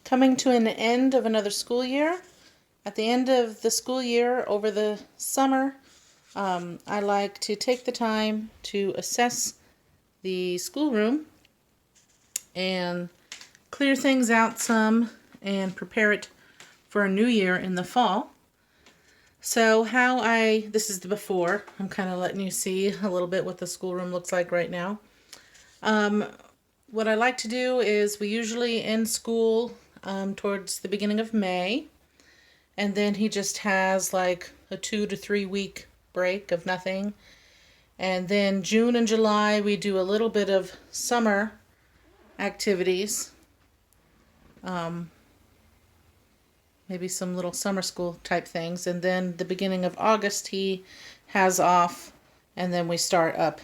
coming to an end of another school year. At the end of the school year, over the summer, I like to take the time to assess the schoolroom and clear things out some and prepare it for a new year in the fall. So this is the before. I'm kind of letting you see a little bit what the schoolroom looks like right now. What I like to do is we usually end school towards the beginning of May. And then he just has like a 2 to 3 week break of nothing. And then June and July we do a little bit of summer activities. Maybe some little summer school type things. And then the beginning of August he has off. And then we start up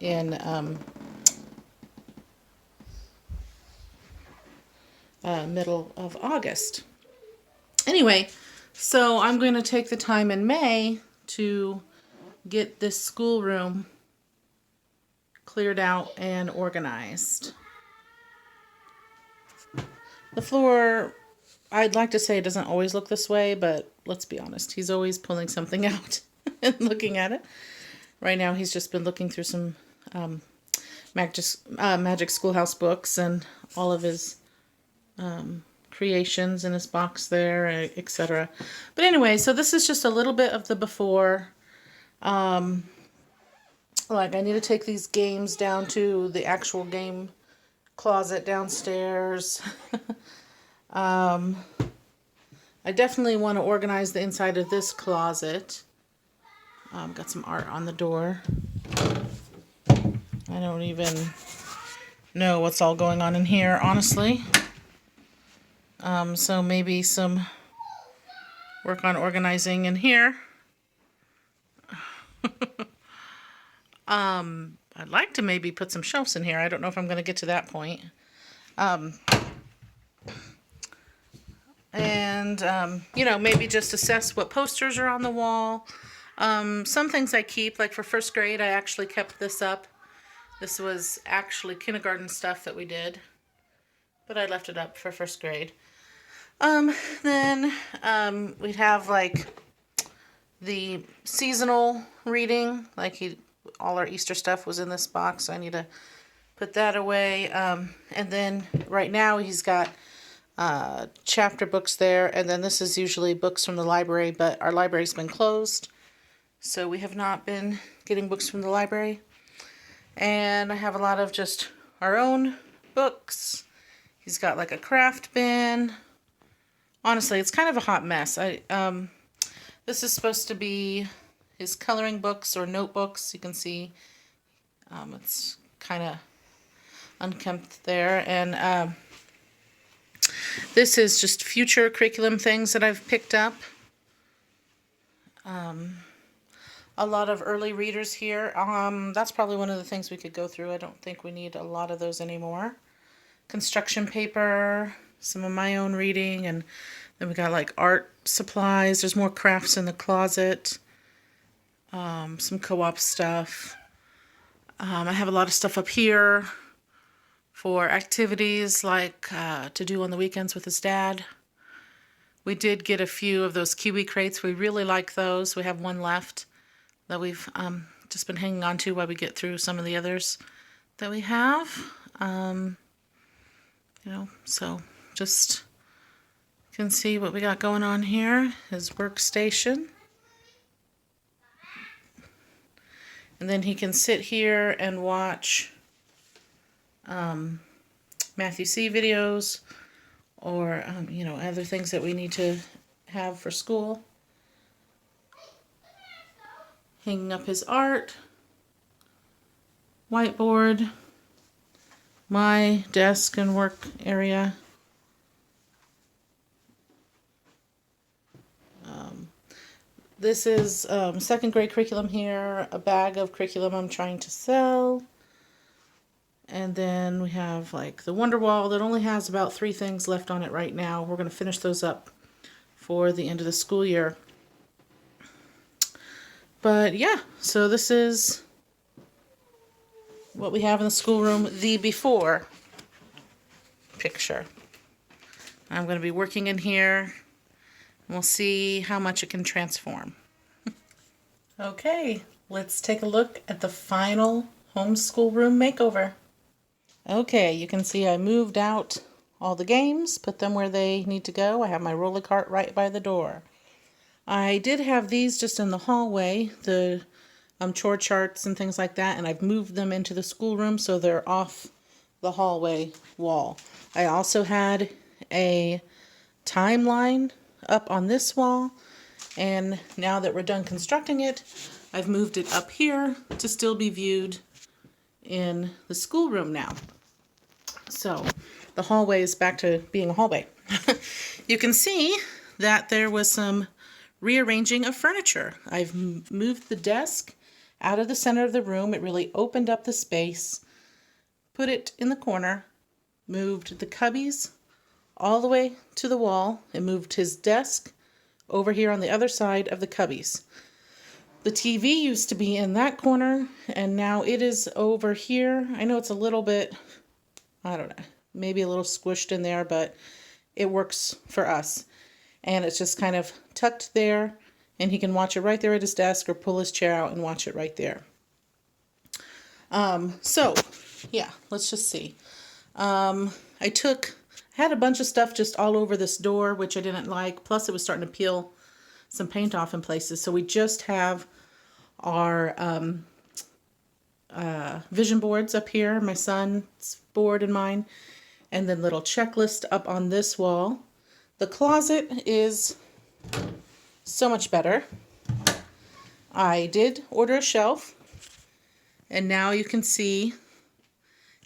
in middle of August. Anyway, so I'm going to take the time in May to get this schoolroom cleared out and organized. The floor, I'd like to say it doesn't always look this way, but let's be honest, he's always pulling something out and looking at it. Right now he's just been looking through some Magic Schoolhouse books and all of his creations in his box there, etc. But anyway, so this is just a little bit of the before. Like I need to take these games down to the actual game closet downstairs. I definitely want to organize the inside of this closet. Got some art on the door. I don't even know what's all going on in here, honestly. So maybe some work on organizing in here. I'd like to maybe put some shelves in here. I don't know if I'm going to get to that point. Maybe just assess what posters are on the wall. Some things I keep, like for first grade, I actually kept this up. This was actually kindergarten stuff that we did, but I left it up for first grade. Then we'd have like the seasonal reading, like all our Easter stuff was in this box, so I need to put that away. And then right now he's got chapter books there, and then this is usually books from the library, but our library's been closed, so we have not been getting books from the library. And I have a lot of just our own books. He's got like a craft bin. Honestly, it's kind of a hot mess. This is supposed to be his coloring books or notebooks. You can see it's kind of unkempt there. And this is just future curriculum things that I've picked up. A lot of early readers here. That's probably one of the things we could go through. I don't think we need a lot of those anymore. Construction paper, some of my own reading, and then we got like art supplies. There's more crafts in the closet. Some co-op stuff. I have a lot of stuff up here for activities like to do on the weekends with his dad. We did get a few of those kiwi crates. We really like those. We have one left that we've just been hanging on to while we get through some of the others that we have. So just you can see what we got going on here. His workstation. And then he can sit here and watch Matthew C. videos or, other things that we need to have for school. Hanging up his art. Whiteboard. My desk and work area. This is second grade curriculum here, a bag of curriculum I'm trying to sell. And then we have like the Wonder Wall that only has about 3 things left on it right now. We're going to finish those up for the end of the school year. But yeah, so this is what we have in the schoolroom, the before picture. I'm going to be working in here. We'll see how much it can transform. Okay, let's take a look at the final homeschool room makeover. Okay, you can see I moved out all the games, put them where they need to go. I have my roller cart right by the door. I did have these just in the hallway, the chore charts and things like that, and I've moved them into the schoolroom so they're off the hallway wall. I also had a timeline up on this wall, and now that we're done constructing it, I've moved it up here to still be viewed in the schoolroom now. So the hallway is back to being a hallway. You can see that there was some rearranging of furniture. I've moved the desk out of the center of the room. It really opened up the space, put it in the corner, moved the cubbies all the way to the wall, and moved his desk over here on the other side of the cubbies. The TV used to be in that corner, and now it is over here. I know it's a little bit, I don't know, maybe a little squished in there, but it works for us. And it's just kind of tucked there, and he can watch it right there at his desk or pull his chair out and watch it right there. So, yeah, let's just see. I had a bunch of stuff just all over this door, which I didn't like. Plus, it was starting to peel some paint off in places. So we just have our vision boards up here, my son's board and mine, and then little checklist up on this wall. The closet is so much better. I did order a shelf, and now you can see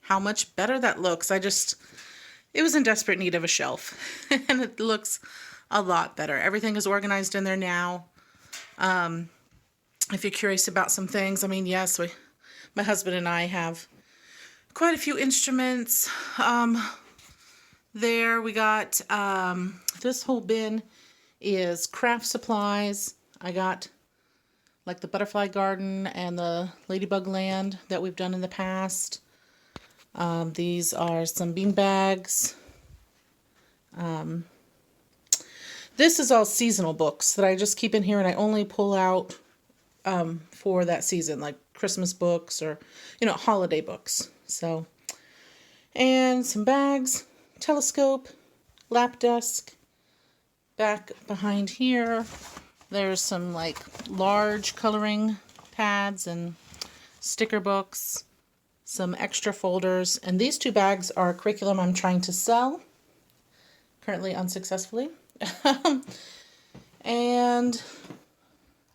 how much better that looks. It was in desperate need of a shelf, and it looks a lot better. Everything is organized in there now. If you're curious about some things, I mean, yes, my husband and I have quite a few instruments. There we got, this whole bin is craft supplies. I got like the butterfly garden and the ladybug land that we've done in the past. These are some bean bags. This is all seasonal books that I just keep in here, and I only pull out for that season, like Christmas books or, holiday books. So, and some bags, telescope, lap desk. Back behind here, there's some like large coloring pads and sticker books, some extra folders, and these two bags are curriculum I'm trying to sell, currently unsuccessfully. And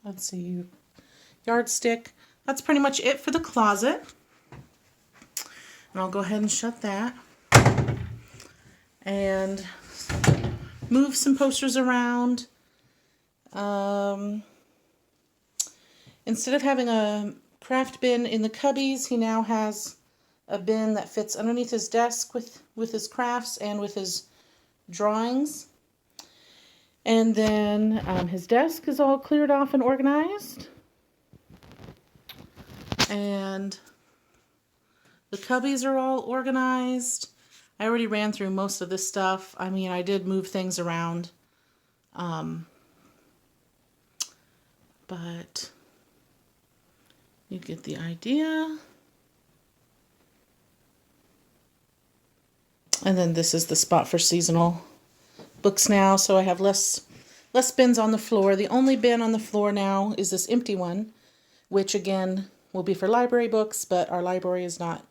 let's see, yardstick. That's pretty much it for the closet. And I'll go ahead and shut that. And move some posters around. Instead of having a craft bin in the cubbies, he now has a bin that fits underneath his desk with his crafts and with his drawings. And then his desk is all cleared off and organized. And the cubbies are all organized. I already ran through most of this stuff. I mean, I did move things around. But you get the idea. And then this is the spot for seasonal books now. So I have less bins on the floor. The only bin on the floor now is this empty one, which again will be for library books, but our library is not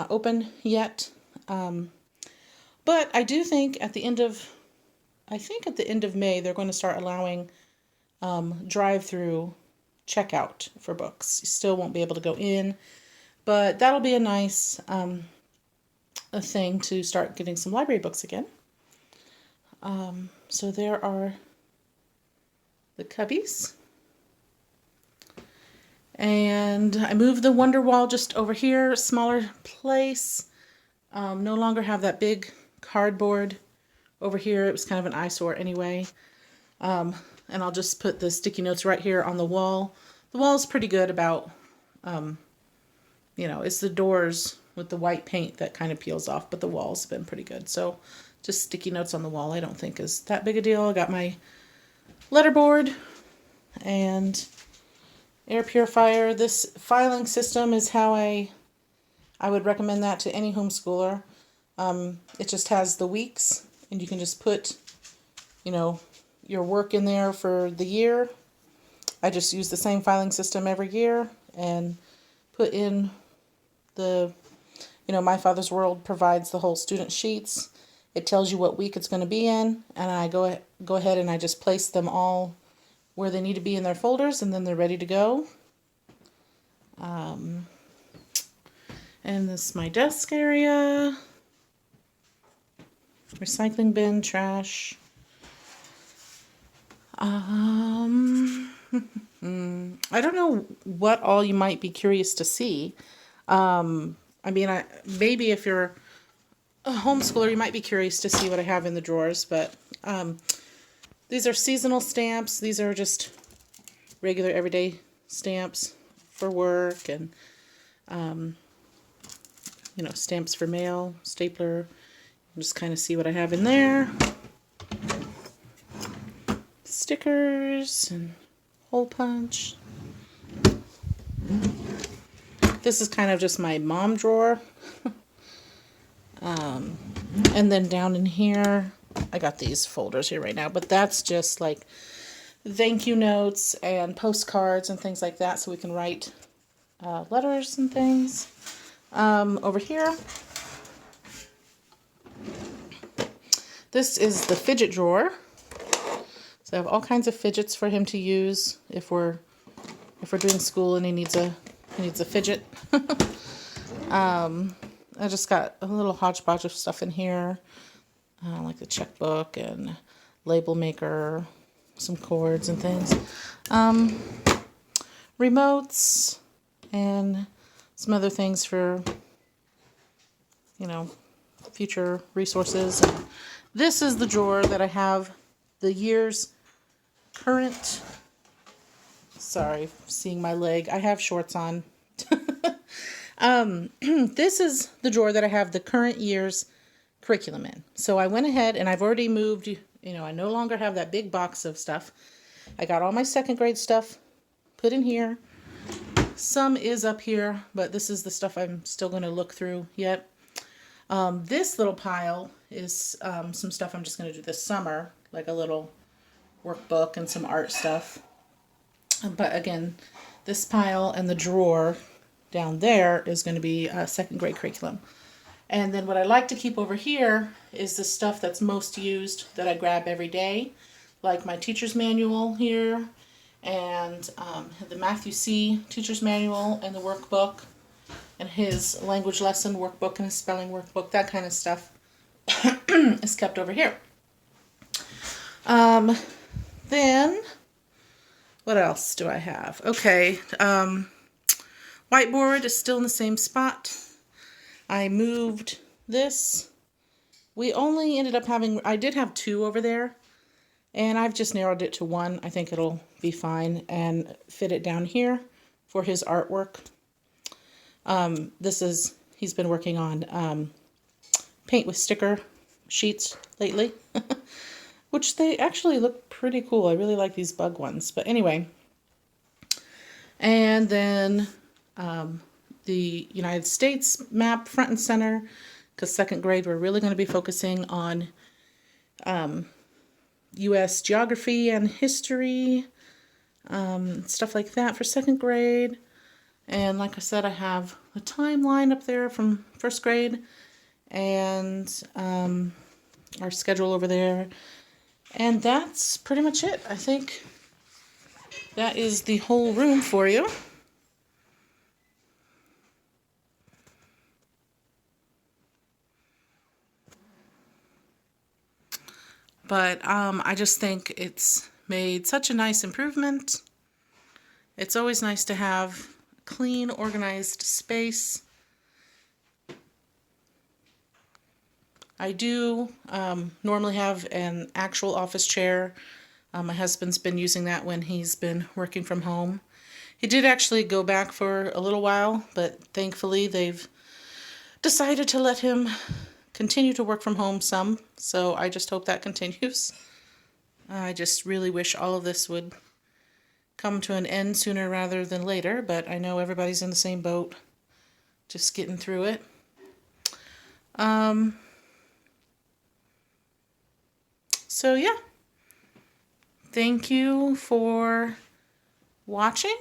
open yet. But I do think at the end of May, they're going to start allowing drive-through checkout for books. You still won't be able to go in, but that'll be a nice a thing to start getting some library books again. So there are the cubbies. And I moved the Wonder Wall just over here, smaller place. No longer have that big cardboard over here. It was kind of an eyesore anyway. And I'll just put the sticky notes right here on the wall. The wall is pretty good about, it's the doors with the white paint that kind of peels off, but the wall's been pretty good. So just sticky notes on the wall I don't think is that big a deal. I got my letterboard and air purifier. This filing system is how I would recommend that to any homeschooler. It just has the weeks, and you can just put, you know, your work in there for the year. I just use the same filing system every year and put in the, you know, My Father's World provides the whole student sheets. It tells you what week it's going to be in, and I go ahead and I just place them all where they need to be in their folders, and then they're ready to go. And this is my desk area. Recycling bin, trash. I don't know what all you might be curious to see. Maybe if you're a homeschooler, you might be curious to see what I have in the drawers, but these are seasonal stamps. These are just regular everyday stamps for work, and you know, stamps for mail, stapler. Just kind of see what I have in there. Stickers and hole punch. This is kind of just my mom drawer. And then down in here, I got these folders here right now, but that's just like thank you notes and postcards and things like that, so we can write letters and things. Over here, this is the fidget drawer. So I have all kinds of fidgets for him to use if we're doing school and he needs a fidget. I just got a little hodgepodge of stuff in here, like the checkbook and label maker, some cords and things, remotes, and some other things for, you know, future resources. And this is the drawer that I have the year's current. Sorry, seeing my leg. I have shorts on. This is the drawer that I have the current year's curriculum in. So I went ahead and I've already moved, you know, I no longer have that big box of stuff. I got all my second grade stuff put in here. Some is up here, but this is the stuff I'm still going to look through yet. This little pile is some stuff I'm just going to do this summer, like a little workbook and some art stuff. But again, this pile and the drawer down there is going to be second grade curriculum. And then what I like to keep over here is the stuff that's most used that I grab every day, like my teacher's manual here, and the Matthew C. teacher's manual and the workbook, and his language lesson workbook and his spelling workbook. That kind of stuff is kept over here. Then what else do I have? Okay, whiteboard is still in the same spot. I moved this. We only ended up having, I did have two over there, and I've just narrowed it to one. I think it'll be fine, and fit it down here for his artwork. He's been working on paint with sticker sheets lately, which they actually look pretty cool. I really like these bug ones, but anyway. And then the United States map front and center, because second grade we're really going to be focusing on U.S. geography and history, stuff like that for second grade. And like I said, I have a timeline up there from first grade, and our schedule over there. And that's pretty much it. I think that is the whole room for you. But I just think it's made such a nice improvement. It's always nice to have clean, organized space. I do normally have an actual office chair. My husband's been using that when he's been working from home. He did actually go back for a little while, but thankfully they've decided to let him continue to work from home some, so I just hope that continues. I just really wish all of this would come to an end sooner rather than later, but I know everybody's in the same boat, just getting through it. So yeah, thank you for watching.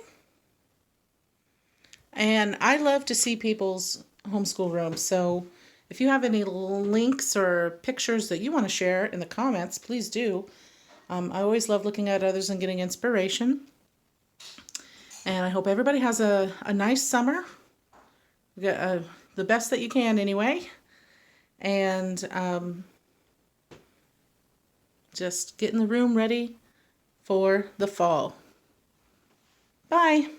And I love to see people's homeschool rooms, so if you have any links or pictures that you want to share in the comments, please do. I always love looking at others and getting inspiration. And I hope everybody has a nice summer. The best that you can anyway. And just getting the room ready for the fall. Bye.